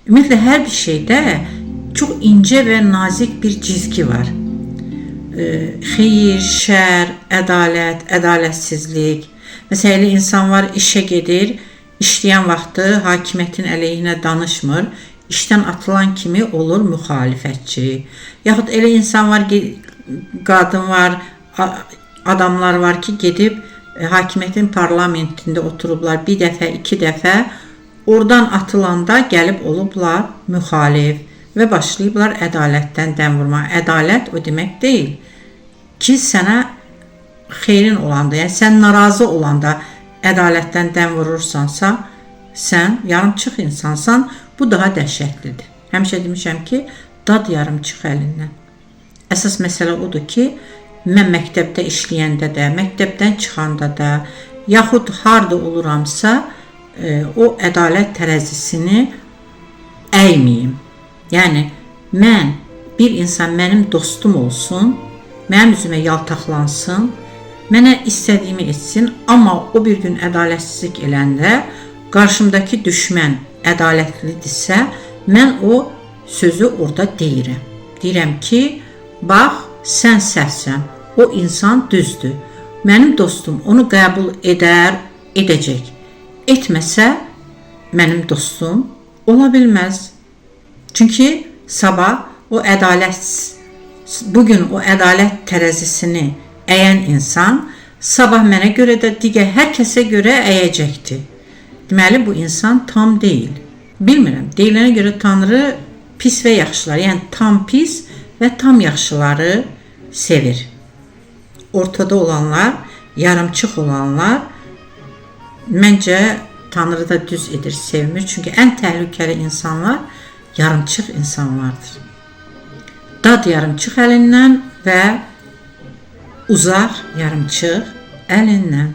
Ümumiyyətlə hər bir şeydə çox incə və nazik bir cizgi var. Xeyir, şər, ədalət, ədalətsizlik. Məsələn, elə insan var, işə gedir, işləyən vaxtı hakimiyyətin əleyhinə danışmır, işdən atılan kimi olur müxalifətçi. Yaxud elə insan var, qadın var, adamlar var ki, gedib hakimiyyətin parlamentində oturublar bir dəfə, iki dəfə, oradan atılanda gəlib olublar müxalif və başlayıblar ədalətdən dəm vurmağa. Ədalət o demək deyil ki, sənə xeyrin olanda, yəni sən narazı olanda ədalətdən dəm vurursansa, sən yarımçıq insansan, bu daha dəhşətlidir. Həmişə demişəm ki, dad yarımçıq əlindən. Əsas məsələ odur ki, mən məktəbdə işləyəndə də, məktəbdən çıxanda da, yaxud harda oluramsa, o ədalət tərəzisini əyməyim. Yəni, mən, bir insan mənim dostum olsun, mənim üzümə yaltaqlansın, mənə istədiyimi etsin, amma o bir gün ədalətsizlik eləndə, qarşımdakı düşmən ədalətlidirsə, mən o sözü orada deyirəm. Deyirəm ki, bax, sən səhvsən, o insan düzdür. Mənim dostum onu qəbul edər, edəcək. Etməsə, mənim dostum ola bilməz. Çünki sabah o ədalət, bugün o ədalət tərəzisini əyən insan, sabah mənə görə də digər hər kəsə görə əyəcəkdir. Deməli, bu insan tam deyil. Bilmirəm, deyilənə görə Tanrı pis və yaxşıları, yəni tam pis və tam yaxşıları sevir. Ortada olanlar, yarımçıq olanlar məncə Tanrı da düz edir, sevmir. Çünki ən təhlükəli insanlar yarımçıq insanlardır. Dad yarımçıq əlindən və uzaq yarımçıq əlindən.